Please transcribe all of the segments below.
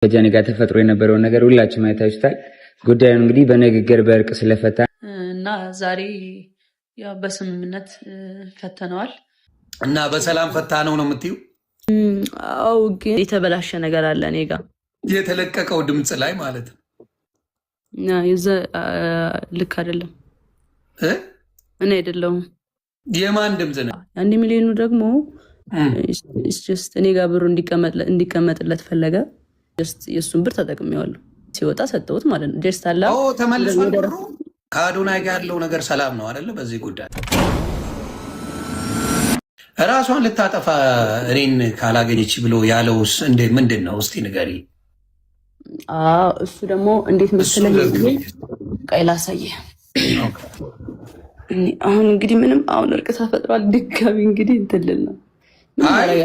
ከጃኒ ጋር ተፈጥሮ የነበረውን ነገር ሁላችሁም አይታችሁታል። ጉዳዩን እንግዲህ በንግግር በእርቅ ስለፈታ እና ዛሬ ያው በስምምነት ፈተነዋል እና በሰላም ፈታ ነው የምትዩ? አው ግን የተበላሸ ነገር አለ እኔ ጋር የተለቀቀው ድምጽ ላይ ማለት ነው። ልክ አይደለም እኔ አይደለሁም። የማን ድምጽ ነው? 1 ሚሊዮኑ ደግሞ እኔ ጋር ብሩ እንዲቀመጥለት ፈለገ። የእሱን ብር ተጠቅሜዋለሁ። ሲወጣ ሰጠሁት ማለት ነው። ጀስት አላ ተመልሷል ብሩ። ከአዶናይ ጋር ያለው ነገር ሰላም ነው አይደለ? በዚህ ጉዳይ ራሷን ልታጠፋ እኔን ካላገኘች ብሎ ያለውስ ምንድን ነው? እስቲ ንገሪ። እሱ ደግሞ እንዴት መሰለኝ ቀይ ላሳየህ። አሁን እንግዲህ ምንም አሁን እርቅ ተፈጥሯል። ድጋሚ እንግዲህ እንትልል ነው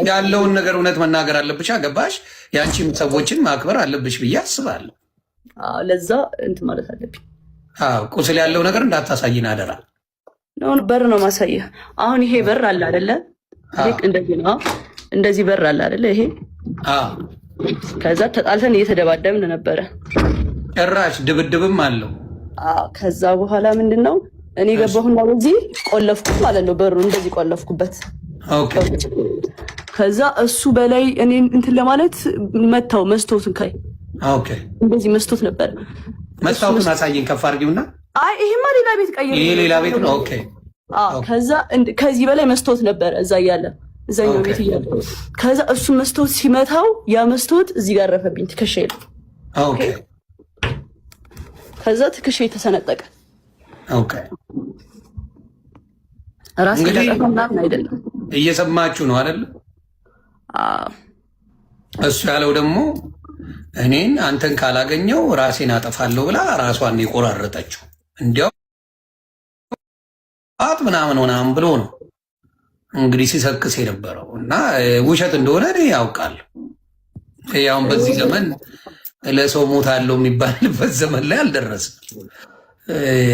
ያለውን ነገር እውነት መናገር አለብሽ። ገባሽ? የአንቺም ሰዎችን ማክበር አለብሽ ብዬ አስባለሁ። ለዛ እንትን ማለት አለብኝ። ቁስል ያለው ነገር እንዳታሳይን አደራ። በር ነው ማሳየህ። አሁን ይሄ በር አለ አይደለ? እንደዚህ ነው። እንደዚህ በር አለ አይደለ? ይሄ ከዛ ተጣልተን እየተደባደብን ነበረ። ጭራሽ ድብድብም አለው። ከዛ በኋላ ምንድን ነው እኔ ገባሁና በዚህ ቆለፍኩት ማለት ነው። በሩ እንደዚህ ቆለፍኩበት። ከዛ እሱ በላይ እኔ እንትን ለማለት መታው መስቶትን ካይ እንደዚህ መስቶት ነበር። መስታወቱን አሳየኝ ከፍ አድርጊውና። ይሄማ ሌላ ቤት ቀይር። ይሄ ሌላ ቤት ነው። ከዛ ከዚህ በላይ መስቶት ነበር እዛ እያለ እዛኛው ቤት እያለ። ከዛ እሱ መስቶት ሲመታው ያ መስቶት እዚህ ጋር ረፈብኝ ትከሻዬ ነው። ከዛ ትከሻዬ ተሰነጠቀ። ራስ ምናምን አይደለም። እየሰማችሁ ነው አይደል? እሱ ያለው ደግሞ እኔን አንተን ካላገኘው ራሴን አጠፋለሁ ብላ ራሷን የቆራረጠችው እንዲያው ምናምን ብሎ ነው እንግዲህ ሲሰክስ የነበረው እና ውሸት እንደሆነ እኔ ያውቃለሁ። ያውን በዚህ ዘመን ለሰው ሞት አለው የሚባልበት ዘመን ላይ አልደረስም።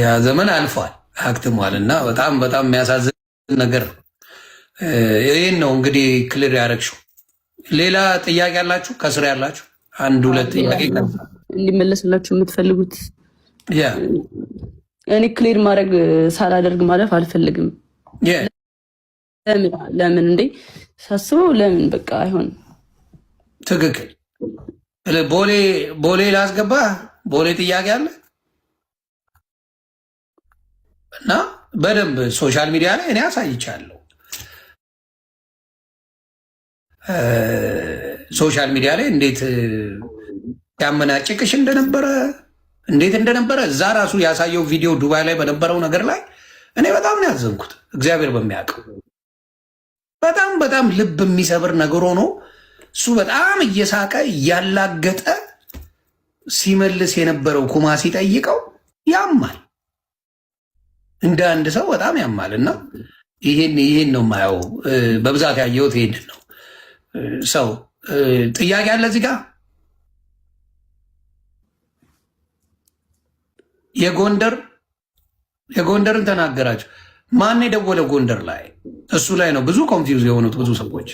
ያ ዘመን አልፏል፣ አክትሟል። እና በጣም በጣም የሚያሳዝን ነገር ይህን ነው እንግዲህ ክሊር ያደረግሽው። ሌላ ጥያቄ ያላችሁ ከስር ያላችሁ 1-2 ጥያቄ እንዲመለስላችሁ የምትፈልጉት? እኔ ክሊር ማድረግ ሳላደርግ ማለፍ አልፈልግም። ለምን እንዴ ሳስበው ለምን በቃ አይሆን። ትክክል። ቦሌ ላስገባ። ቦሌ ጥያቄ አለ እና በደንብ ሶሻል ሚዲያ ላይ እኔ አሳይቻለሁ። ሶሻል ሚዲያ ላይ እንዴት ያመናጭቅሽ እንደነበረ እዛ ራሱ ያሳየው ቪዲዮ ዱባይ ላይ በነበረው ነገር ላይ እኔ በጣም ነው ያዘንኩት። እግዚአብሔር በሚያውቀው በጣም በጣም ልብ የሚሰብር ነገር ሆኖ እሱ በጣም እየሳቀ እያላገጠ ሲመልስ የነበረው ኩማ ሲጠይቀው ያማል። እንደ አንድ ሰው በጣም ያማል። እና ይሄን ነው የማየው። በብዛት ያየሁት ይሄን ነው። ሰው ጥያቄ አለ እዚህ ጋር የጎንደርን ተናገራቸው። ማን የደወለው ጎንደር ላይ? እሱ ላይ ነው ብዙ ኮንፊውዝ የሆኑት ብዙ ሰዎች።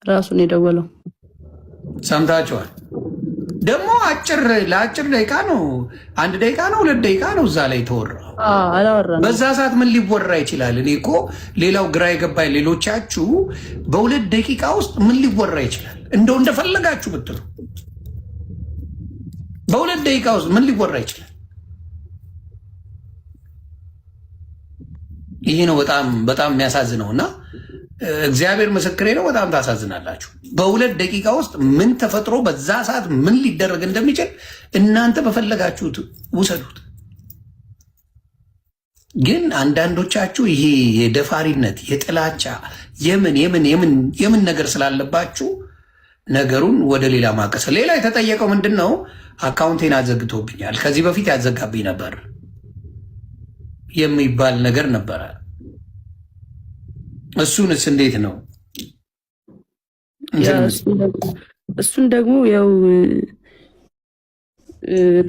ራሱን የደወለው ሰምታችኋል። ደግሞ ለአጭር ደቂቃ ነው፣ 1 ደቂቃ ነው 2 ደቂቃ ነው እዛ ላይ ተወራ። በዛ ሰዓት ምን ሊወራ ይችላል? እኔ እኮ ሌላው ግራ የገባኝ ሌሎቻችሁ በ2 ደቂቃ ውስጥ ምን ሊወራ ይችላል? እንደፈለጋችሁ ብትሉ በ2 ደቂቃ ውስጥ ምን ሊወራ ይችላል? ይሄ ነው በጣም በጣም የሚያሳዝነው። እና እግዚአብሔር ምስክሬ ነው፣ በጣም ታሳዝናላችሁ። በ2 ደቂቃ ውስጥ ምን ተፈጥሮ በዛ ሰዓት ምን ሊደረግ እንደሚችል እናንተ በፈለጋችሁት ውሰዱት። ግን አንዳንዶቻችሁ ይሄ የደፋሪነት የጥላቻ የምን ነገር ስላለባችሁ ነገሩን ወደ ሌላ ማቀሰ። ሌላ የተጠየቀው ምንድን ነው? አካውንቴን አዘግቶብኛል፣ ከዚህ በፊት ያዘጋብኝ ነበር የሚባል ነገር ነበረ። እሱንስ እንዴት ነው? እሱን ደግሞ ያው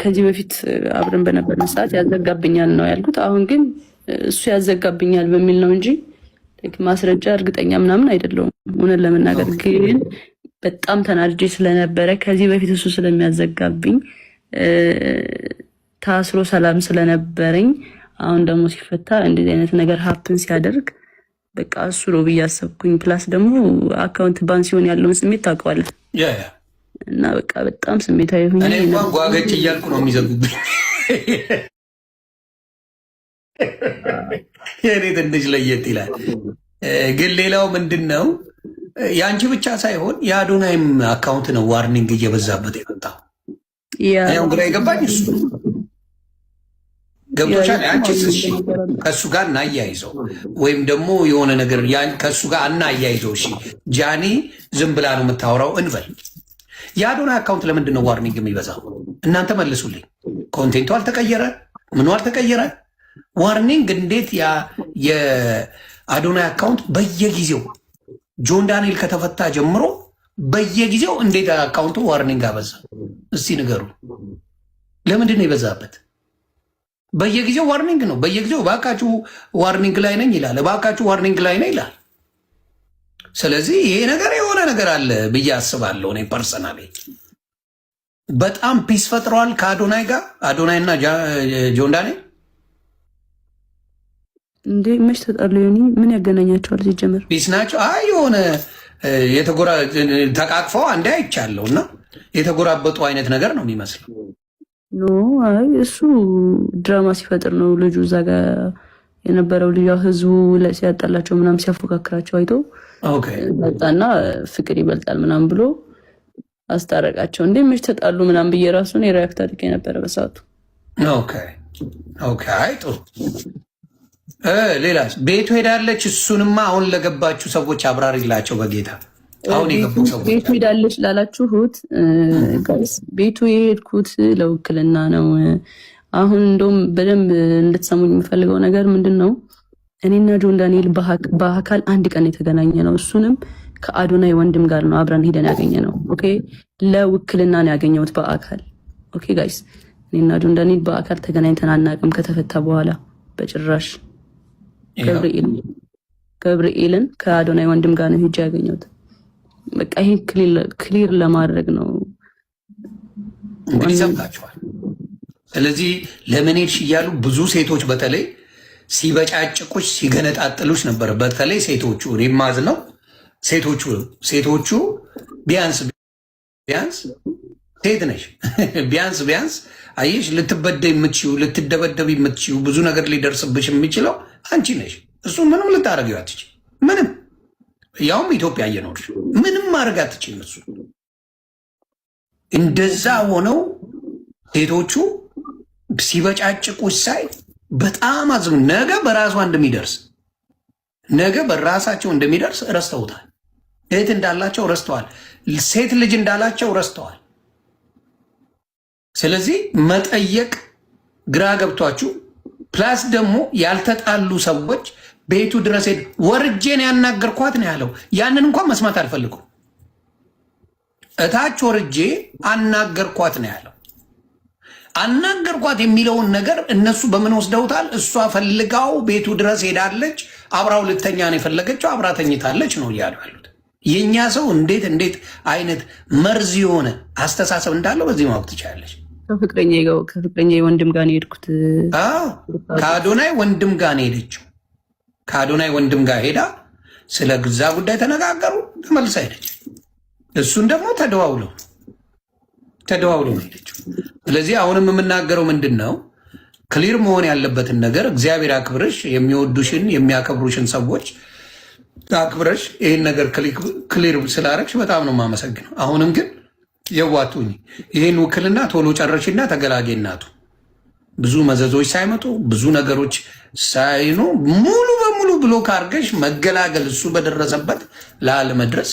ከዚህ በፊት አብረን በነበርን ሰዓት ያዘጋብኛል ነው ያልኩት። አሁን ግን እሱ ያዘጋብኛል በሚል ነው እንጂ ማስረጃ እርግጠኛ ምናምን አይደለሁም። እውነት ለመናገር ግን በጣም ተናድጄ ስለነበረ ከዚህ በፊት እሱ ስለሚያዘጋብኝ ታስሮ ሰላም ስለነበረኝ አሁን ደግሞ ሲፈታ እንደዚህ አይነት ነገር ሀፕን ሲያደርግ በቃ እሱ ነው ብዬ አሰብኩኝ። ፕላስ ደግሞ አካውንት ባን ሲሆን ያለውን ስሜት ታውቀዋለህ እና በቃ በጣም ስሜታዊ ሆኜ እኔ እንኳን ጓገጭ እያልኩ ነው የሚዘጉብኝ። የኔ ትንሽ ለየት ይላል። ግን ሌላው ምንድን ነው የአንቺ ብቻ ሳይሆን የአዶናይም አካውንት ነው ዋርኒንግ እየበዛበት የመጣው። ያው ግራ የገባኝ እሱ ገብቶሻል። አንቺስ እሺ ከእሱ ጋር እናያይዘው ወይም ደግሞ የሆነ ነገር ከእሱ ጋር እናያይዘው። እሺ ጃኒ ዝም ብላ ነው የምታወራው እንበል። የአዶናይ አካውንት ለምንድን ነው ዋርኒንግ የሚበዛው? እናንተ መልሱልኝ። ኮንቴንቱ አልተቀየረ፣ ምኑ አልተቀየረ። ዋርኒንግ እንዴት የአዶናይ አካውንት በየጊዜው ጆን ዳንኤል ከተፈታ ጀምሮ በየጊዜው እንዴት አካውንቱ ዋርኒንግ አበዛ? እስቲ ንገሩ። ለምንድን ነው የበዛበት? በየጊዜው ዋርኒንግ ነው። በየጊዜው እባካችሁ ዋርኒንግ ላይ ነኝ ይላል፣ እባካችሁ ዋርኒንግ ላይ ነኝ ይላል። ስለዚህ ይሄ ነገር የሆነ ነገር አለ ብዬ አስባለሁ። እኔ ፐርሰናሊ በጣም ፒስ ፈጥረዋል ከአዶናይ ጋር አዶናይ እና ጆን ዳንኤል እንዴ መች ተጣሉ? ምን ያገናኛቸዋል? ሲጀምር ፒስ ናቸው። አይ የሆነ ተቃቅፈው አንዴ አይቻለሁ እና የተጎራበጡ አይነት ነገር ነው የሚመስለው። ኖ አይ እሱ ድራማ ሲፈጥር ነው። ልጁ እዛ ጋር የነበረው ልጅ ህዝቡ ሲያጣላቸው ምናምን ሲያፎካክራቸው አይቶ መጣና ፍቅር ይበልጣል ምናምን ብሎ አስታረቃቸው። እንዴ መች ተጣሉ ምናምን ብዬ ራሱን የሪያክት አድርጌ ነበረ በሰዓቱ። ኦኬ አይ ጥሩ። ሌላስ ቤቱ ሄዳለች። እሱንማ አሁን ለገባችሁ ሰዎች አብራሪላቸው በጌታ። አሁን የገቡ ሰዎች ቤቱ ሄዳለች ላላችሁት ጋይስ፣ ቤቱ የሄድኩት ለውክልና ነው። አሁን እንደውም በደንብ እንድትሰሙኝ የምፈልገው ነገር ምንድን ነው፣ እኔና ጆን ዳንኤል በአካል አንድ ቀን የተገናኘ ነው። እሱንም ከአዶናይ ወንድም ጋር ነው አብረን ሄደን ያገኘ ነው። ኦኬ ለውክልና ነው ያገኘሁት በአካል። ኦኬ ጋይስ፣ እኔና ጆን ዳንኤል በአካል ተገናኝተን አናውቅም ከተፈታ በኋላ በጭራሽ። ገብርኤልን ከአዶናይ ወንድም ጋር ነው ሄጄ ያገኘሁት። በቃ ይሄ ክሊር ለማድረግ ነው። እንግዲህ ሰምታችኋል። ስለዚህ ለምን ሄድሽ እያሉ ብዙ ሴቶች በተለይ ሲበጫጭቁሽ ሲገነጣጥሉሽ ነበር። በተለይ ሴቶቹ እኔ የማዝነው ሴቶቹ ቢያንስ ሴት ነሽ ቢያንስ አየሽ ልትበደይ የምትችይው ልትደበደብ የምትችይው ብዙ ነገር ሊደርስብሽ የሚችለው አንቺ ነሽ። እሱ ምንም ልታረጊው አትችይ። ምንም ያውም ኢትዮጵያ እየኖርሽ ምንም ማድረግ አትችይም። እሱ እንደዛ ሆነው ሴቶቹ ሲበጫጭቁሽ ሳይ በጣም አዝኑ። ነገ በራሷ እንደሚደርስ ነገ በራሳቸው እንደሚደርስ ረስተውታል። እህት እንዳላቸው ረስተዋል። ሴት ልጅ እንዳላቸው ረስተዋል። ስለዚህ መጠየቅ ግራ ገብቷችሁ ፕላስ ደግሞ ያልተጣሉ ሰዎች ቤቱ ድረስ ሄድ ወርጄን ያናገርኳት ነው ያለው። ያንን እንኳን መስማት አልፈልጉም። እታች ወርጄ አናገርኳት ነው ያለው። አናገርኳት የሚለውን ነገር እነሱ በምን ወስደውታል? እሷ ፈልጋው ቤቱ ድረስ ሄዳለች፣ አብራው ልተኛ ነው የፈለገችው፣ አብራ ተኝታለች ነው እያሉ ያሉት። የእኛ ሰው እንዴት አይነት መርዝ የሆነ አስተሳሰብ እንዳለው በዚህ ማወቅ ትችላለች። ከፍቅረኛ ወንድም ጋር ነው የሄድኩት። ከአዶናይ ወንድም ጋር ነው የሄደችው። ከአዶናይ ወንድም ጋር ሄዳ ስለ ግዛ ጉዳይ ተነጋገሩ፣ ተመልሳ ሄደች። እሱን ደግሞ ተደዋውለው ነው ሄደችው። ስለዚህ አሁንም የምናገረው ምንድን ነው፣ ክሊር መሆን ያለበትን ነገር እግዚአብሔር አክብረሽ የሚወዱሽን የሚያከብሩሽን ሰዎች አክብረሽ ይህን ነገር ክሊር ስላረግሽ በጣም ነው የማመሰግነው። አሁንም ግን የዋቱኝ ይህን ውክልና ቶሎ ጨረሽና ተገላጌ እናቱ ብዙ መዘዞች ሳይመጡ ብዙ ነገሮች ሳይኑ ሙሉ በሙሉ ብሎክ አድርገሽ መገላገል እሱ በደረሰበት ላለመድረስ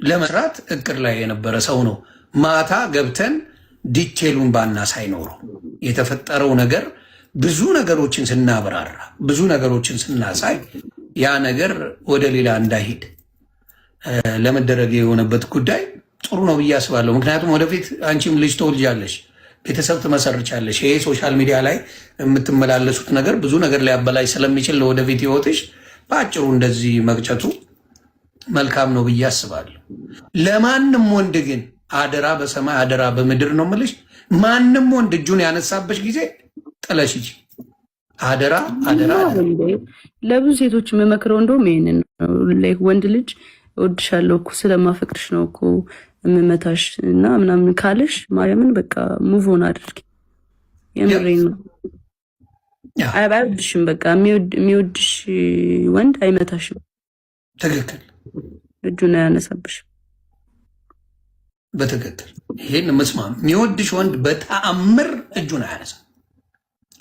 ለመስራት እቅድ ላይ የነበረ ሰው ነው። ማታ ገብተን ዲቴሉን ባናሳይ ኖሮ የተፈጠረው ነገር ብዙ ነገሮችን ስናብራራ ብዙ ነገሮችን ስናሳይ ያ ነገር ወደ ሌላ እንዳይሄድ ለመደረግ የሆነበት ጉዳይ ጥሩ ነው ብዬ አስባለሁ። ምክንያቱም ወደፊት አንቺም ልጅ ትወልጃለሽ፣ ቤተሰብ ትመሰርቻለሽ። ይሄ ሶሻል ሚዲያ ላይ የምትመላለሱት ነገር ብዙ ነገር ሊያበላሽ ስለሚችል ለወደፊት ህይወትሽ በአጭሩ እንደዚህ መቅጨቱ መልካም ነው ብዬ አስባለሁ። ለማንም ወንድ ግን አደራ በሰማይ አደራ በምድር ነው የምልሽ፣ ማንም ወንድ እጁን ያነሳበሽ ጊዜ ጥለሽ ሂጂ። አደራ አደራ። ለብዙ ሴቶች የምመክረው እንደውም ይሄንን ነው። ወንድ ልጅ እወድሻለሁ እኮ ስለማፈቅርሽ ነው እኮ የምመታሽ እና ምናምን ካለሽ ማርያምን በቃ ሙቭ ኦን አድርጊ። የምሬን ነው። አይወድሽም። በቃ የሚወድሽ ወንድ አይመታሽም። ትክክል። እጁን አያነሳብሽም። በትክክል ይሄን መስማም። የሚወድሽ ወንድ በተአምር እጁን አያነሳ።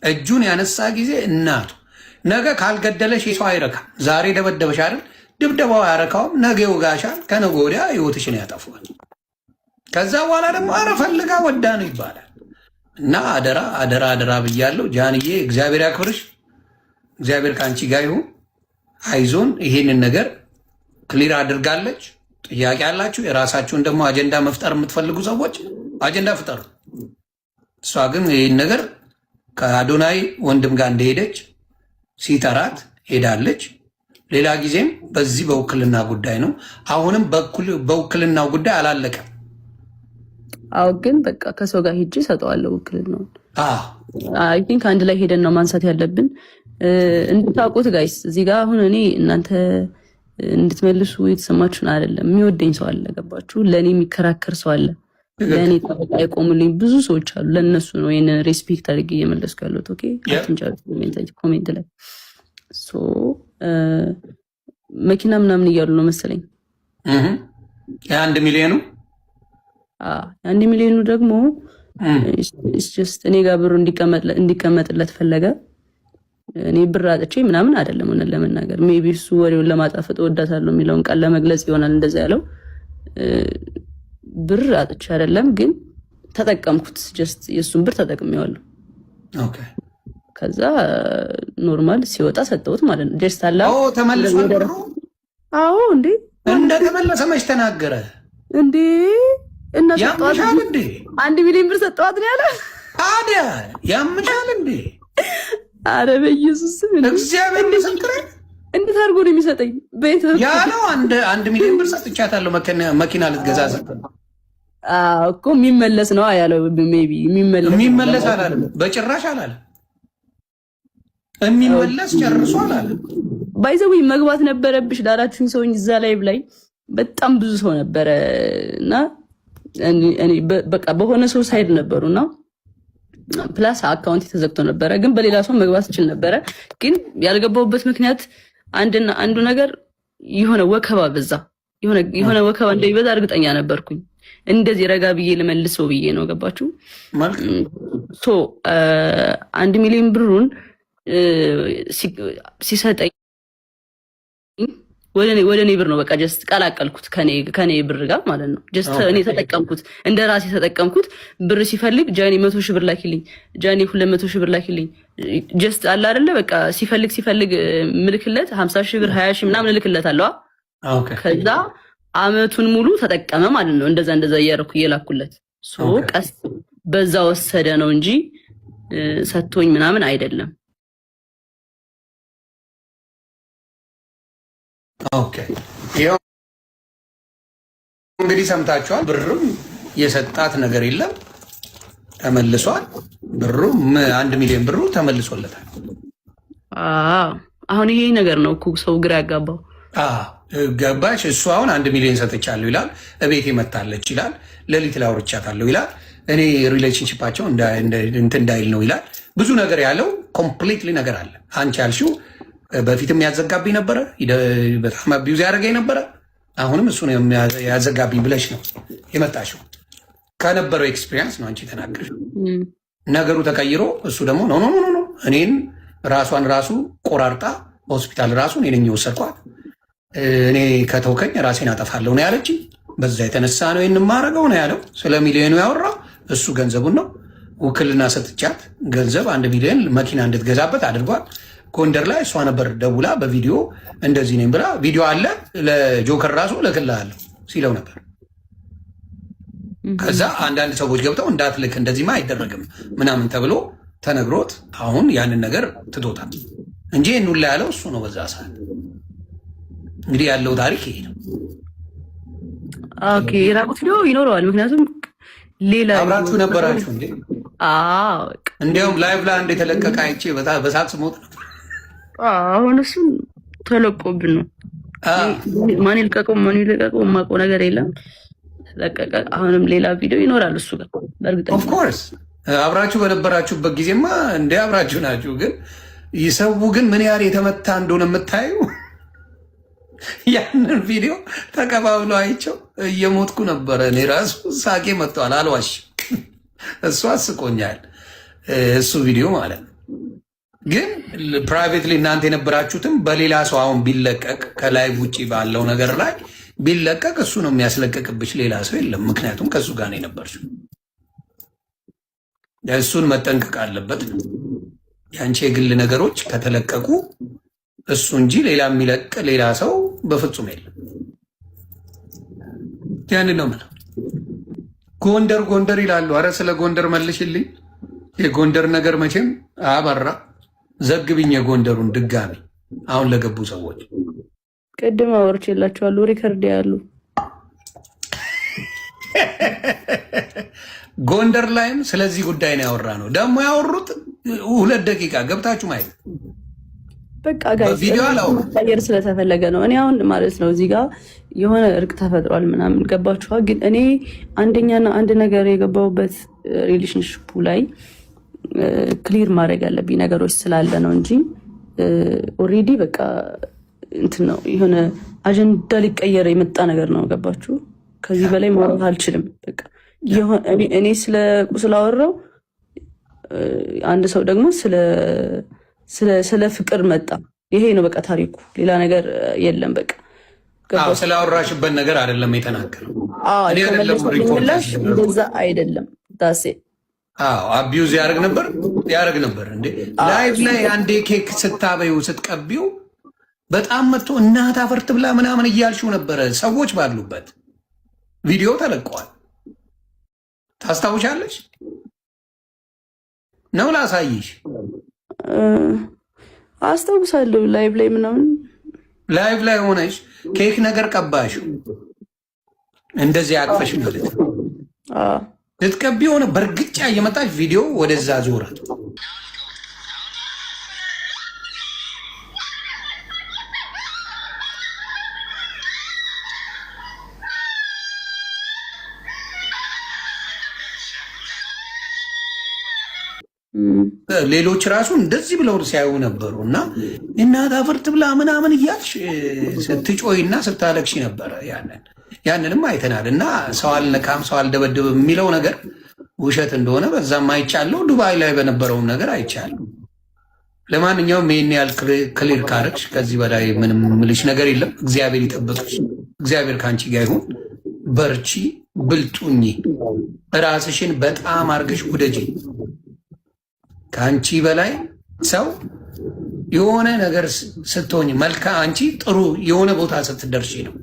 እጁን ያነሳ ጊዜ እናቱ ነገ ካልገደለሽ ሰው አይረካም። ዛሬ ደበደበሽ አይደል? ድብደባው አያረካውም። ነገ ይወጋሻል። ከነገ ወዲያ ህይወትሽን ያጠፋል። ከዛ በኋላ ደግሞ አረ ፈልጋ ወዳ ነው ይባላል። እና አደራ አደራ አደራ ብያለሁ። ጃንዬ እግዚአብሔር ያክብርሽ። እግዚአብሔር ከአንቺ ጋር ይሁን። አይዞን። ይሄንን ነገር ክሊር አድርጋለች። ጥያቄ ያላችሁ የራሳችሁን ደግሞ አጀንዳ መፍጠር የምትፈልጉ ሰዎች አጀንዳ ፍጠሩ። እሷ ግን ይህን ነገር ከአዶናይ ወንድም ጋር እንደሄደች ሲጠራት ሄዳለች። ሌላ ጊዜም በዚህ በውክልና ጉዳይ ነው። አሁንም በውክልናው ጉዳይ አላለቀም። አዎ፣ ግን በቃ ከሰው ጋር ሂጅ ሰጠዋለሁ ውክልናውን። አይ ቲንክ አንድ ላይ ሄደን ነው ማንሳት ያለብን። እንድታውቁት ጋይስ፣ እዚህ ጋር አሁን እኔ እናንተ እንድትመልሱ የተሰማችሁን አይደለም። የሚወደኝ ሰው አለ፣ ገባችሁ? ለእኔ የሚከራከር ሰው አለ፣ ለእኔ ጠበቃ የቆሙልኝ ብዙ ሰዎች አሉ። ለእነሱ ነው ይህንን ሬስፔክት አድርጌ እየመለስኩ ያለሁት። ኦኬ፣ ኮሜንት ላይ መኪና ምናምን እያሉ ነው መሰለኝ። የ1 ሚሊዮኑ 1 ሚሊዮኑ ደግሞ እኔ ጋር ብሩ እንዲቀመጥለት ፈለገ። እኔ ብር አጥቼ ምናምን አይደለም። ሆነ ለመናገር ሜቢ እሱ ወሬውን ለማጣፈጥ እወዳታለሁ የሚለውን ቃል ለመግለጽ ይሆናል እንደዛ ያለው። ብር አጥቼ አይደለም፣ ግን ተጠቀምኩት። ጀስት የእሱን ብር ተጠቅሜዋለሁ። ኦኬ። ከዛ ኖርማል ሲወጣ ሰጠሁት ማለት ነው። ጀስት አላ ተመልሷል ብሩ። አዎ፣ እንዴ እንደተመለሰ መች ተናገረ እንዴ? እና ያምሻል እንዴ? 1 ሚሊዮን ብር ሰጠዋት ነው ያለ። ታዲያ ያምሻል እንዴ? አረ በኢየሱስ ምን እግዚአብሔር ምስክሬ። እንዴት አድርጎ ነው የሚሰጠኝ? ያለው 1 ሚሊዮን ብር ሰጥቻታለሁ መኪና ልትገዛ እኮ የሚመለስ ነው ያለው። ሜይ ቢ የሚመለስ አላለም፣ በጭራሽ አላለም። የሚመለስ ጨርሶ አላለም። ባይዘዊ መግባት ነበረብሽ ላላችሁኝ ሰውኝ እዛ ላይ ላይ በጣም ብዙ ሰው ነበረ እና እኔ በቃ በሆነ ሰው ሳይድ ነበሩና ፕላስ አካውንት ተዘግቶ ነበረ፣ ግን በሌላ ሰው መግባት ይችል ነበረ። ግን ያልገባውበት ምክንያት አንዱ ነገር የሆነ ወከባ በዛ፣ የሆነ ወከባ እንደሚበዛ እርግጠኛ ነበርኩኝ። እንደዚህ ረጋ ብዬ ልመልሰው ብዬ ነው። ገባችሁ? ሶ 1 ሚሊዮን ብሩን ሲሰጠኝ ወደ እኔ ብር ነው በቃ ጀስት ቀላቀልኩት ከኔ ብር ጋር ማለት ነው። ጀስት እኔ ተጠቀምኩት፣ እንደ ራሴ ተጠቀምኩት። ብር ሲፈልግ ጃኒ 100 ሺህ ብር ላኪልኝ፣ ጃኒ 200 ሺህ ብር ላኪልኝ። ጀስት አለ አይደለ በቃ ሲፈልግ ምልክለት 50 ሺህ ብር 20 ሺህ ምናምን ልክለት አለዋ። ከዛ አመቱን ሙሉ ተጠቀመ ማለት ነው። እንደዛ እያደረኩ እየላኩለት ቀስ በዛ ወሰደ ነው እንጂ ሰጥቶኝ ምናምን አይደለም። ኦኬ፣ ይኸው እንግዲህ ሰምታችኋል። ብርም የሰጣት ነገር የለም፣ ተመልሷል። ብሩም 1 ሚሊዮን ብሩ ተመልሶለታል። አሁን ይሄ ነገር ነው እኮ ሰው ግራ ያጋባው። ገባሽ? እሱ አሁን 1 ሚሊዮን ሰጥቻለሁ ይላል፣ እቤቴ መታለች ይላል፣ ሌሊት ላይ አውርቻታለሁ ይላል፣ እኔ ሪሌሽንሽፓቸው እንትን እንዳይል ነው ይላል። ብዙ ነገር ያለው ኮምፕሊትሊ ነገር አለ። አንቺ ያልሽው በፊትም ያዘጋብኝ ነበረ፣ በጣም አቢዩዝ ያደረገኝ ነበረ። አሁንም እሱ ያዘጋብኝ ብለሽ ነው የመጣሽው። ከነበረው ኤክስፒሪየንስ ነው አንቺ ተናገርሽው። ነገሩ ተቀይሮ እሱ ደግሞ ኖ እኔን ራሷን ራሱ ቆራርጣ ሆስፒታል ራሱ እኔ ነኝ የወሰድኳት፣ እኔ ከተውከኝ ራሴን አጠፋለሁ ነው ያለችኝ። በዛ የተነሳ ነው ይህን የማደርገው ነው ያለው። ስለ ሚሊዮኑ ያወራው እሱ ገንዘቡን ነው። ውክልና ሰጥቻት ገንዘብ 1 ሚሊዮን መኪና እንድትገዛበት አድርጓል። ጎንደር ላይ እሷ ነበር ደውላ በቪዲዮ እንደዚህ ነኝ ብላ ቪዲዮ አለ ለጆከር ራሱ እልክልሃለሁ ሲለው ነበር። ከዛ አንዳንድ ሰዎች ገብተው እንዳትልክ እንደዚህማ አይደረግም ምናምን ተብሎ ተነግሮት አሁን ያንን ነገር ትቶታል እንጂ ሁላ ያለው እሱ ነው። በዛ ሰዓት እንግዲህ ያለው ታሪክ ይሄ ነው። ኦኬ ራቁት ቪዲዮ ይኖረዋል። ምክንያቱም ሌላ አብራችሁ ነበራችሁ እንዴ? አዎ እንዲያውም ላይቭ ላይ አንድ የተለቀቀ አይቼ በሳት ስሞት ነው። አሁን እሱ ተለቆብን ነው። ማን ይልቀቀው የማውቀው ነገር የለም። ተለቀቀ። አሁንም ሌላ ቪዲዮ ይኖራል እሱ ጋር በእርግጠኛ ኦፍ ኮርስ አብራችሁ በነበራችሁበት ጊዜማ እንደ አብራችሁ ናችሁ። ግን ይሰው ግን ምን ያህል የተመታ እንደሆነ የምታዩ ያንን ቪዲዮ ተቀባብሎ አይቸው እየሞትኩ ነበረ። እኔ ራሱ ሳቄ መጥተዋል፣ አልዋሽ። እሱ አስቆኛል እሱ ቪዲዮ ማለት ነው። ግን ፕራይቬትሊ እናንተ የነበራችሁትም በሌላ ሰው አሁን ቢለቀቅ ከላይቭ ውጭ ባለው ነገር ላይ ቢለቀቅ እሱ ነው የሚያስለቀቅብሽ፣ ሌላ ሰው የለም። ምክንያቱም ከእሱ ጋር ነው የነበርሽው። እሱን መጠንቀቅ አለበት ነው። የአንቺ የግል ነገሮች ከተለቀቁ እሱ እንጂ ሌላ የሚለቅ ሌላ ሰው በፍጹም የለም። ያንን ነው የምለው። ጎንደር ይላሉ። አረ ስለ ጎንደር መልሽልኝ። የጎንደር ነገር መቼም አበራ ዘግብኝ። የጎንደሩን ድጋሚ አሁን ለገቡ ሰዎች ቅድም አወርቼላችኋለሁ። ሪከርድ ያሉ ጎንደር ላይም ስለዚህ ጉዳይ ነው ያወራ ነው። ደግሞ ያወሩት 2 ደቂቃ ገብታችሁ ማየት በቃ ጋር ስለተፈለገ ነው። እኔ አሁን ማለት ነው እዚህ ጋር የሆነ እርቅ ተፈጥሯል ምናምን ገባችኋ። ግን እኔ አንደኛና አንድ ነገር የገባሁበት ሪሌሽንሽፑ ላይ ክሊር ማድረግ ያለብኝ ነገሮች ስላለ ነው እንጂ ኦልሬዲ በቃ እንትን ነው የሆነ አጀንዳ ሊቀየር የመጣ ነገር ነው። ገባችሁ? ከዚህ በላይ ማውራት አልችልም። በቃ እኔ ስለ ቁስል አወራው፣ አንድ ሰው ደግሞ ስለ ፍቅር መጣ። ይሄ ነው በቃ ታሪኩ፣ ሌላ ነገር የለም። በቃ ስላወራሽበት ነገር አይደለም የተናገረው። እንደዛ አይደለም ዳሴ አቢዩዝ ያደርግ ነበር እንዴ ላይቭ ላይ አንዴ ኬክ ስታበዩ ስትቀቢው በጣም መጥቶ እናት አፈርት ብላ ምናምን እያልሽው ነበረ። ሰዎች ባሉበት ቪዲዮ ተለቀዋል። ታስታውሻለሽ ነው? ላሳይሽ። አስታውሳለሁ። ላይቭ ላይ ምናምን ላይቭ ላይ ሆነሽ ኬክ ነገር ቀባሽ እንደዚህ አቅፈሽ ማለት ነው። ልትቀቢ ሆነ በእርግጫ እየመጣች ቪዲዮ ወደዛ ዞረ። ሌሎች ራሱ እንደዚህ ብለው ሲያዩ ነበሩ። እና እናት አፈርት ብላ ምናምን እያልሽ ስትጮይና ስታለቅሽ ነበረ። ያንንም አይተናል። እና ሰው አልነካም ሰው አልደበድብም የሚለው ነገር ውሸት እንደሆነ በዛም አይቻለሁ። ዱባይ ላይ በነበረውም ነገር አይቻለሁ። ለማንኛውም ይህን ያህል ክሊር ካረግሽ ከዚህ በላይ ምንም ምልሽ ነገር የለም። እግዚአብሔር ይጠብቅሽ። እግዚአብሔር ከአንቺ ጋር ይሁን። በርቺ፣ ብልጡኝ፣ ራስሽን በጣም አርገሽ ውደጂ። ከአንቺ በላይ ሰው የሆነ ነገር ስትሆኝ መልካም፣ አንቺ ጥሩ የሆነ ቦታ ስትደርሺ ነው።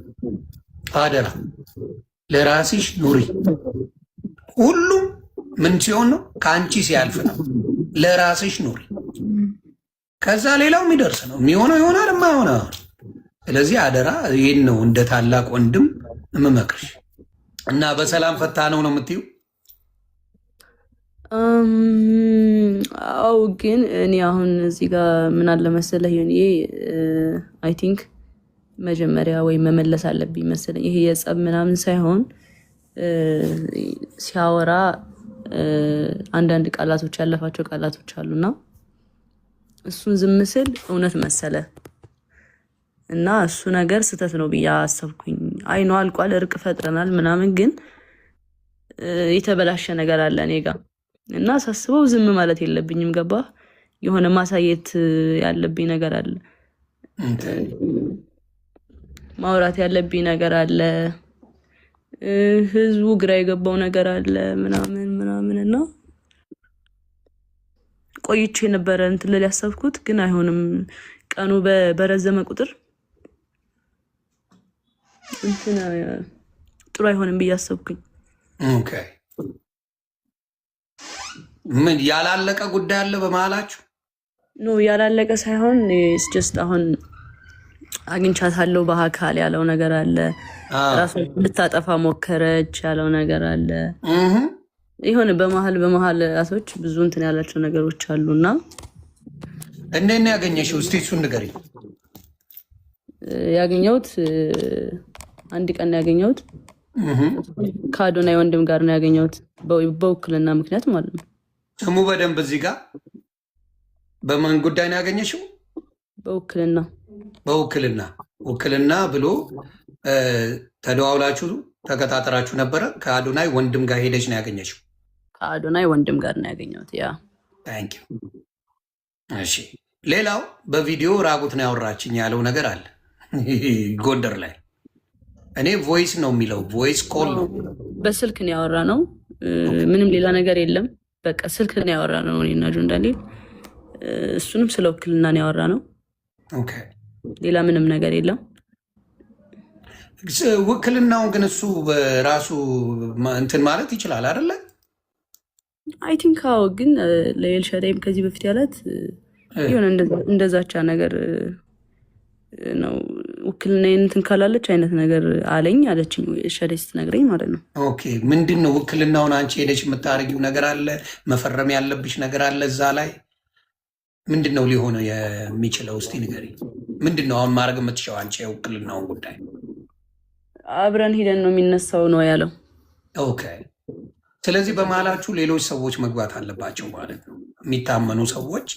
አደራ ለራስሽ ኑሪ። ሁሉም ምን ሲሆን ነው? ከአንቺ ሲያልፍ ነው። ለራስሽ ኑሪ። ከዛ ሌላው የሚደርስ ነው። የሚሆነው ይሆናል፣ የማይሆነው። ስለዚህ አደራ፣ ይህን ነው እንደ ታላቅ ወንድም የምመክርሽ። እና በሰላም ፈታ ነው የምትይው? አው ግን እኔ አሁን እዚህ ጋር ምን አለ መሰለህ ይሄ አይ ቲንክ መጀመሪያ ወይ መመለስ አለብኝ መሰለኝ። ይሄ የጸብ ምናምን ሳይሆን ሲያወራ አንዳንድ ቃላቶች ያለፋቸው ቃላቶች አሉና እሱን ዝም ስል እውነት መሰለ እና እሱ ነገር ስተት ነው ብዬ አሰብኩኝ። አይ ነው አልቋል፣ እርቅ ፈጥረናል ምናምን፣ ግን የተበላሸ ነገር አለ እኔ ጋር እና ሳስበው ዝም ማለት የለብኝም። ገባ? የሆነ ማሳየት ያለብኝ ነገር አለ፣ ማውራት ያለብኝ ነገር አለ፣ ህዝቡ ግራ የገባው ነገር አለ ምናምን እና ቆይቼ ነበረ እንትን ልል ያሰብኩት፣ ግን አይሆንም። ቀኑ በረዘመ ቁጥር እንትን ጥሩ አይሆንም ብዬ አሰብኩኝ። ኦኬ። ምን ያላለቀ ጉዳይ አለ በመሀላችሁ? ኖ ያላለቀ ሳይሆን ጀስት አሁን አግኝቻታለሁ በአካል ያለው ነገር አለ። ራሱ ልታጠፋ ሞከረች ያለው ነገር አለ። ይሁን በመሀል ራሶች ብዙ እንትን ያላቸው ነገሮች አሉና እንዴት ነው ያገኘሽው? እስቲ እሱን ንገሪኝ። ያገኘሁት አንድ ቀን ያገኘሁት ከአዶናይ ወንድም ጋር ነው ያገኘሁት፣ በውክልና ምክንያት ማለት ነው። ስሙ በደንብ እዚህ ጋር በማን ጉዳይ ነው ያገኘሽው? በውክልና ውክልና ብሎ ተደዋውላችሁ ተከታተራችሁ ነበረ? ከአዶናይ ወንድም ጋር ሄደች ነው ያገኘችው? ከአዶናይ ወንድም ጋር ነው ያገኘሁት። ያ ታንክ ዩ። እሺ፣ ሌላው በቪዲዮ ራቁት ነው ያወራችኝ ያለው ነገር አለ ጎንደር ላይ። እኔ ቮይስ ነው የሚለው ቮይስ ኮል ነው። በስልክ ነው ያወራ ነው፣ ምንም ሌላ ነገር የለም። በቃ ስልክ ነው ያወራ ነው እኔና ጆን ዳንኤል። እሱንም ስለ ውክልና ነው ያወራ ነው። ኦኬ፣ ሌላ ምንም ነገር የለም። ውክልናውን ግን እሱ በራሱ እንትን ማለት ይችላል አይደለ? አይ ቲንክ አዎ። ግን ለኤልሻዳይም ከዚህ በፊት ያላት የሆነ እንደዛቻ ነገር ነው። ውክልና እንትን ካላለች አይነት ነገር አለኝ አለችኝ ኤልሻዳይ ስትነግረኝ ማለት ነው። ኦኬ፣ ምንድን ነው ውክልናውን አንቺ ሄደች የምታደርጊው ነገር አለ? መፈረም ያለብሽ ነገር አለ እዛ ላይ? ምንድን ነው ሊሆነ የሚችለው? እስቲ ንገሪኝ። ምንድን ነው አሁን ማድረግ የምትችለው አንቺ የውክልናውን ጉዳይ? አብረን ሂደን ነው የሚነሳው ነው ያለው። ኦኬ፣ ስለዚህ በመሀላችሁ ሌሎች ሰዎች መግባት አለባቸው ማለት ነው። የሚታመኑ ሰዎች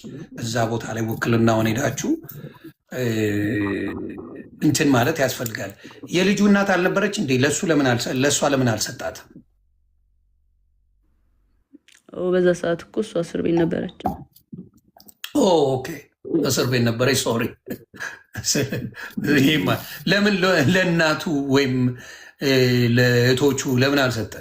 እዛ ቦታ ላይ ውክልናውን ሄዳችሁ እንትን ማለት ያስፈልጋል። የልጁ እናት አልነበረች እንዴ? ለእሷ ለምን አልሰጣትም? በዛ ሰዓት እኮ እሷ እስር ቤት ነበረች። ኦኬ፣ እስር ቤት ነበረች። ሶሪ። ይሄማ ለምን ለእናቱ ወይም ለእህቶቹ ለምን አልሰጠ?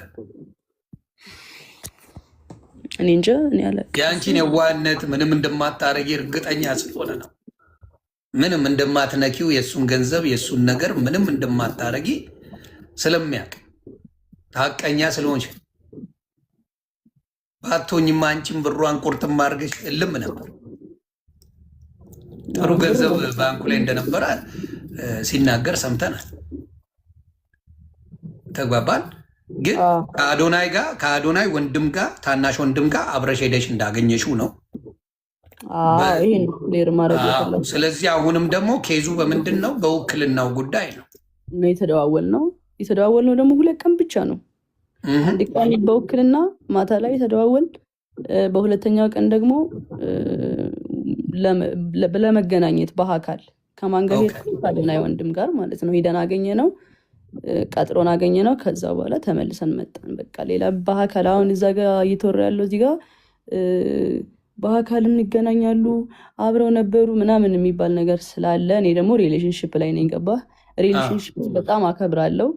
እኔ እንጃ። እኔ አለ የአንቺን የዋህነት ምንም እንደማታረጊ እርግጠኛ ስለሆነ ነው። ምንም እንደማትነኪው የእሱን ገንዘብ የእሱን ነገር ምንም እንደማታረጊ ስለሚያውቅ ሀቀኛ ስለሆንሽ። ባቶኝማ አንቺን ብሯን ቁርጥም አድርገሽ እልም ነበር። ጥሩ ገንዘብ ባንኩ ላይ እንደነበረ ሲናገር ሰምተናል። ተግባባን። ግን ከአዶናይ ወንድም ጋር ታናሽ ወንድም ጋር አብረሽ ሄደሽ እንዳገኘሽው ነው። ስለዚህ አሁንም ደግሞ ኬዙ በምንድን ነው? በውክልናው ጉዳይ ነው የተደዋወልነው ደግሞ 2 ቀን ብቻ ነው። አንድ ቀን በውክልና ማታ ላይ ተደዋወል፣ በሁለተኛው ቀን ደግሞ ለመገናኘት በአካል ከማን ጋር ሄድኩ? ከአዶናይ ወንድም ጋር ማለት ነው። ሄደን አገኘ ነው፣ ቀጥሮን አገኘ ነው። ከዛ በኋላ ተመልሰን መጣን። በቃ ሌላ በአካል አሁን እዛ ጋር እየተወራ ያለው እዚህ ጋር በአካል እንገናኛሉ አብረው ነበሩ ምናምን የሚባል ነገር ስላለ እኔ ደግሞ ሪሌሽንሽፕ ላይ ነኝ። ገባህ? ሪሌሽንሽፕ በጣም አከብራለሁ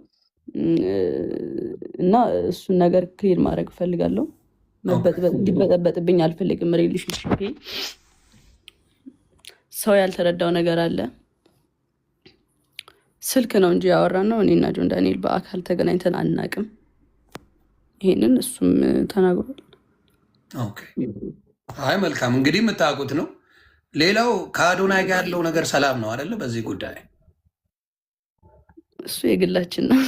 እና እሱን ነገር ክሊር ማድረግ እፈልጋለሁ። እንዲበጠበጥብኝ አልፈልግም። ሪሌሽንሽፕ ሰው ያልተረዳው ነገር አለ። ስልክ ነው እንጂ ያወራን ነው። እኔና ጆን ዳንኤል በአካል ተገናኝተን አናቅም። ይሄንን እሱም ተናግሯል። አይ መልካም፣ እንግዲህ የምታውቁት ነው። ሌላው ከአዶናይ ጋር ያለው ነገር ሰላም ነው አይደለ? በዚህ ጉዳይ እሱ የግላችን ነው።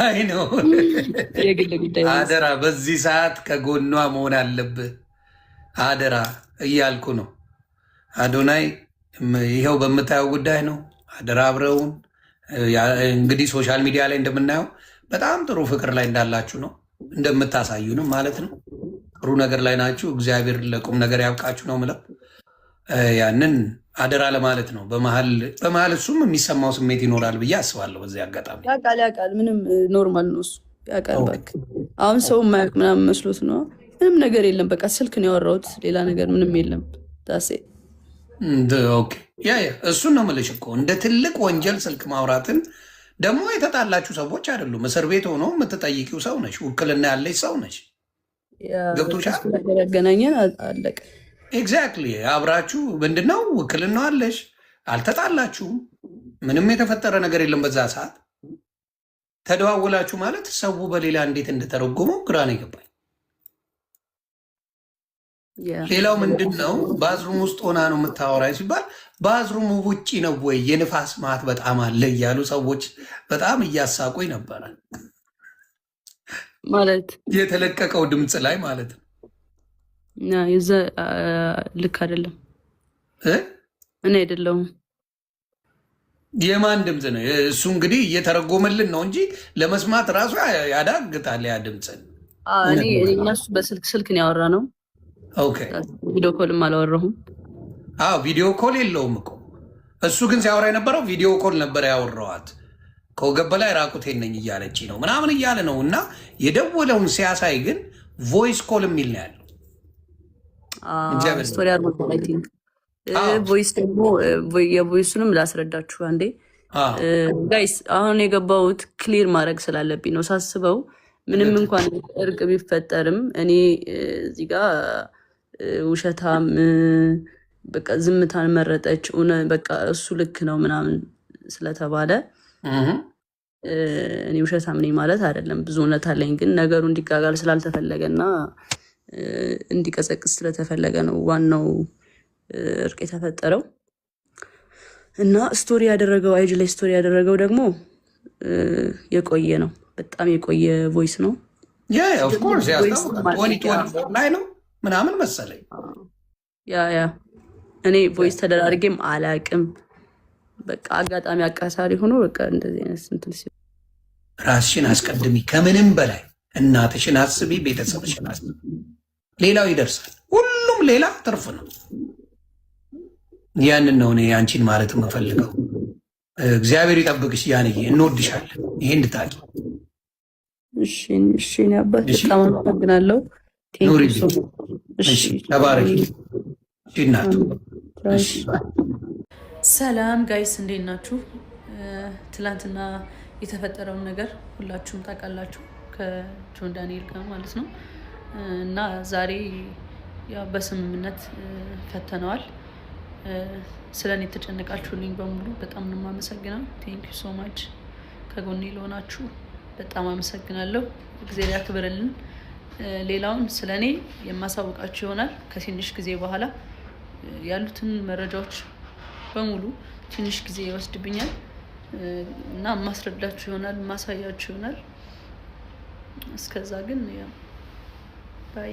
አይ ነው የግል ጉዳይ። አደራ በዚህ ሰዓት ከጎኗ መሆን አለብህ። አደራ እያልኩ ነው። አዶናይ ይኸው በምታየው ጉዳይ ነው። አደራ አብረውን እንግዲህ ሶሻል ሚዲያ ላይ እንደምናየው በጣም ጥሩ ፍቅር ላይ እንዳላችሁ ነው እንደምታሳዩንም ማለት ነው። ጥሩ ነገር ላይ ናችሁ። እግዚአብሔር ለቁም ነገር ያብቃችሁ ነው የምለው። ያንን አደራ ለማለት ነው። በመሀል እሱም የሚሰማው ስሜት ይኖራል ብዬ አስባለሁ። በዚህ አጋጣሚ ያውቃል። ምንም ኖርማል ነው እሱ ያውቃል። በቃ አሁን ሰው የማያውቅ ምናምን መስሎት ነው። ምንም ነገር የለም። በቃ ስልክ ነው ያወራሁት፣ ሌላ ነገር ምንም የለም። ዳሴ እሱን ነው የምልሽ እኮ እንደ ትልቅ ወንጀል ስልክ ማውራትን ደግሞ የተጣላችሁ ሰዎች አይደሉም። እስር ቤት ሆኖ የምትጠይቂው ሰው ነች። ውክልና ያለች ሰው ነች። ገብቶሻል? ያገናኘን አለቀ። ኤግዛክትሊ። አብራችሁ ምንድነው ውክልና አለሽ፣ አልተጣላችሁም። ምንም የተፈጠረ ነገር የለም በዛ ሰዓት። ተደዋውላችሁ ማለት ሰው በሌላ እንዴት እንደተረጎመው ግራ ነው የገባኝ። ሌላው ምንድን ነው ባዝሩም ውስጥ ሆና ነው የምታወራኝ ሲባል ባዝሩም ውጪ ነው ወይ የንፋስ ማት በጣም አለ እያሉ ሰዎች በጣም እያሳቁኝ ነበረ። ማለት የተለቀቀው ድምፅ ላይ ማለት ነው። ልክ አይደለም። እኔ አይደለሁም። የማን ድምፅ ነው እሱ? እንግዲህ እየተረጎመልን ነው እንጂ ለመስማት ራሱ ያዳግታል ያ ድምፅን። እነሱ በስልክ ነው ያወራ ነው። ቪዲዮ ኮልም አላወራሁም። ቪዲዮ ኮል የለውም እኮ እሱ ግን ሲያወራ የነበረው ቪዲዮ ኮል ነበር ያወራዋት። ከወገብ በላይ ራቁቴን ነኝ እያለች ነው ምናምን እያለ ነው። እና የደወለውን ሲያሳይ ግን ቮይስ ኮል የሚል ነው ያለው። ቮይስ ደግሞ የቮይሱንም ላስረዳችሁ አንዴ ጋይስ። አሁን የገባሁት ክሊር ማድረግ ስላለብኝ ነው ሳስበው። ምንም እንኳን እርቅ ቢፈጠርም እኔ እዚህ ጋር ውሸታም በቃ ዝምታን መረጠች በቃ እሱ ልክ ነው ምናምን ስለተባለ እኔ ውሸታም ነኝ ማለት አይደለም። ብዙ እውነት አለኝ። ግን ነገሩ እንዲጋጋል ስላልተፈለገና እንዲቀሰቅስ ስለተፈለገ ነው ዋናው እርቅ የተፈጠረው። እና ስቶሪ ያደረገው አይጅ ላይ ስቶሪ ያደረገው ደግሞ የቆየ ነው፣ በጣም የቆየ ቮይስ ነው። ላይ ነው ምናምን መሰለኝ። እኔ ቮይስ ተደራርጌም አላቅም። በቃ አጋጣሚ አቃሳሪ ሆኖ በቃ እንደዚህ አይነት ስንትል ራስሽን አስቀድሚ፣ ከምንም በላይ እናትሽን አስቢ፣ ቤተሰብሽን አስቢ። ሌላው ይደርሳል። ሁሉም ሌላ ትርፍ ነው። ያንን ነው እኔ አንቺን ማለት የምፈልገው። እግዚአብሔር ይጠብቅሽ ያንዬ፣ እንወድሻለን። ይሄ እንድታቂ። እሺ አባት በጣም አመሰግናለሁ። ተባረኪ እናቱ። ሰላም ጋይስ እንዴት ናችሁ? ትላንትና የተፈጠረውን ነገር ሁላችሁም ታውቃላችሁ፣ ከጆን ዳንኤል ጋር ማለት ነው። እና ዛሬ ያው በስምምነት ፈተነዋል። ስለ እኔ የተጨነቃችሁልኝ በሙሉ በጣም ነው የማመሰግነው። ቴንክ ዩ ሶ ማች። ከጎኔ ለሆናችሁ በጣም አመሰግናለሁ። እግዚአብሔር ያክብርልን። ሌላውን ስለ እኔ የማሳውቃችሁ ይሆናል ከትንሽ ጊዜ በኋላ። ያሉትን መረጃዎች በሙሉ ትንሽ ጊዜ ይወስድብኛል እና ማስረዳችሁ ይሆናል፣ ማሳያችሁ ይሆናል። እስከዛ ግን ባይ።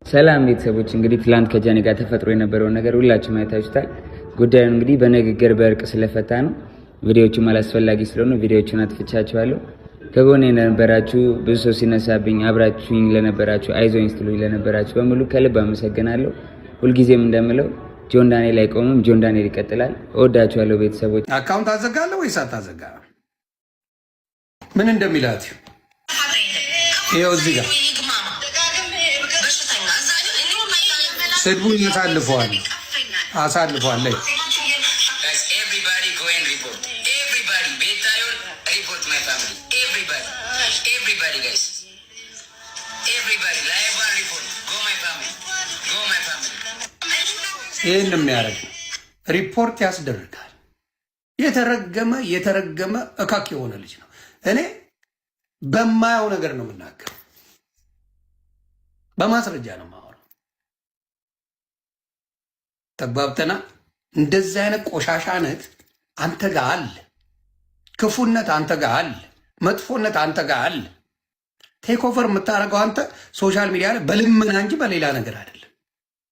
ሰላም ቤተሰቦች፣ እንግዲህ ትላንት ከጃኒ ጋር ተፈጥሮ የነበረውን ነገር ሁላችሁም አይታችሁታል። ጉዳዩን እንግዲህ በንግግር በእርቅ ስለፈታ ነው። ቪዲዮዎቹም አላስፈላጊ ስለሆኑ ቪዲዮዎቹን አጥፍቻችኋለሁ። ከጎኔ ለነበራችሁ፣ ብዙ ሰው ሲነሳብኝ አብራችሁኝ ለነበራችሁ፣ አይዞኝ ስትሉኝ ለነበራችሁ በሙሉ ከልብ አመሰግናለሁ። ሁልጊዜም እንደምለው ጆን ዳንኤል አይቆምም፣ ጆን ዳንኤል ይቀጥላል። እወዳችኋለሁ ቤተሰቦች። አካውንት አዘጋለሁ ወይስ አታዘጋ? ምን እንደሚላት ይኸው እዚህ ጋር ስድቡን አሳልፈዋል ላይ ይህን የሚያደርግ ሪፖርት ያስደርጋል። የተረገመ እካክ የሆነ ልጅ ነው። እኔ በማየው ነገር ነው የምናገረው፣ በማስረጃ ነው የማወራው። ተግባብተና እንደዚህ አይነት ቆሻሻነት አንተ ጋር አለ፣ ክፉነት አንተ ጋር አለ፣ መጥፎነት አንተ ጋር አለ። ቴክኦቨር የምታደርገው አንተ ሶሻል ሚዲያ ላይ በልመና እንጂ በሌላ ነገር አይደለም።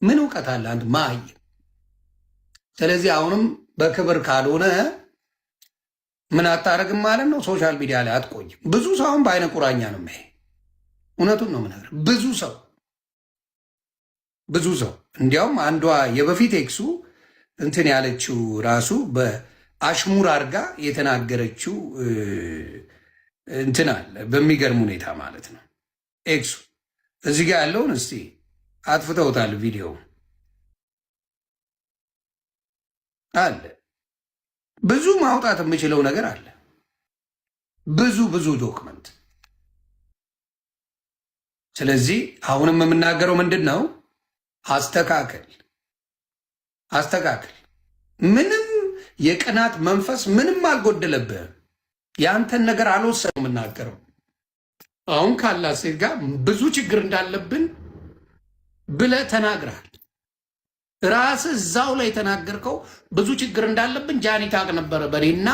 ምን እውቀት አለ አንተ ማየ? ስለዚህ አሁንም በክብር ካልሆነ ምን አታረግም ማለት ነው። ሶሻል ሚዲያ ላይ አትቆይም። ብዙ ሰው አሁን በአይነ ቁራኛ ነው የሚያይ። እውነቱን ነው የምነግርህ። ብዙ ሰው እንዲያውም አንዷ የበፊት ኤክሱ እንትን ያለችው ራሱ በአሽሙር አድርጋ የተናገረችው እንትን አለ በሚገርም ሁኔታ ማለት ነው። ኤክሱ እዚህ ጋር ያለውን እስቲ አጥፍተውታል ቪዲዮ አለ። ብዙ ማውጣት የምችለው ነገር አለ። ብዙ ዶክመንት። ስለዚህ አሁንም የምናገረው ምንድን ነው? አስተካከል። ምንም የቅናት መንፈስ ምንም አልጎደለብህም። የአንተን ነገር አልወሰንም የምናገረው። አሁን ካላት ሴት ጋር ብዙ ችግር እንዳለብን ብለህ ተናግረሃል። ራስህ እዛው ላይ የተናገርከው ብዙ ችግር እንዳለብን ጃኒ ታውቅ ነበረ፣ በኔና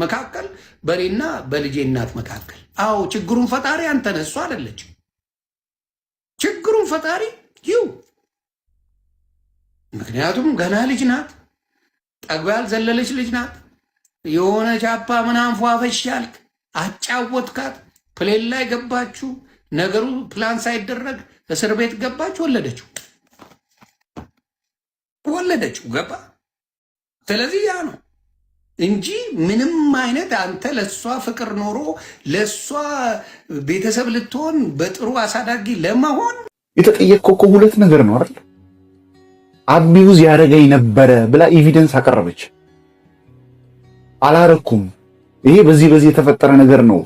መካከል፣ በኔና በልጄ እናት መካከል። አዎ ችግሩን ፈጣሪ አንተ ነህ፣ እሱ አይደለችም። ችግሩን ፈጣሪ ይው። ምክንያቱም ገና ልጅ ናት፣ ጠግባ ያልዘለለች ልጅ ናት። የሆነ ቻፓ ምናምን ፏፈሽ ያልክ አጫወትካት። ፕሌን ላይ ገባችሁ፣ ነገሩ ፕላን ሳይደረግ እስር ቤት ገባች፣ ወለደችው ገባ። ስለዚህ ያ ነው እንጂ ምንም አይነት አንተ ለሷ ፍቅር ኖሮ ለሷ ቤተሰብ ልትሆን በጥሩ አሳዳጊ ለመሆን የተጠየቅከው እኮ ሁለት ነገር ነው አይደል? አቢዩዝ ያደረገኝ ነበረ ብላ ኤቪደንስ አቀረበች። አላረኩም፣ ይሄ በዚህ የተፈጠረ ነገር ነው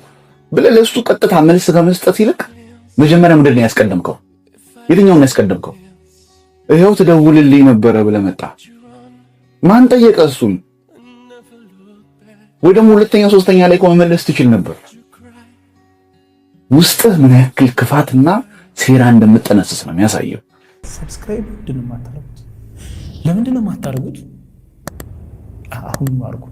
ብለህ ለሱ ቀጥታ መልስ ከመስጠት ይልቅ መጀመሪያ ምንድን ነው ያስቀደምከው? የትኛውን ያስቀደምከው? ይሄው ትደውልልኝ ነበረ ብለህ መጣ። ማን ጠየቀ እሱን? ወይ ደግሞ ሁለተኛ ሶስተኛ ላይ መመለስ ትችል ነበር። ውስጥህ ምን ያክል ክፋትና ሴራ እንደምጠነስስ ነው የሚያሳየው። ሰብስክራይብ ለምንድን ነው የማታደርጉት? አሁን አድርጉ።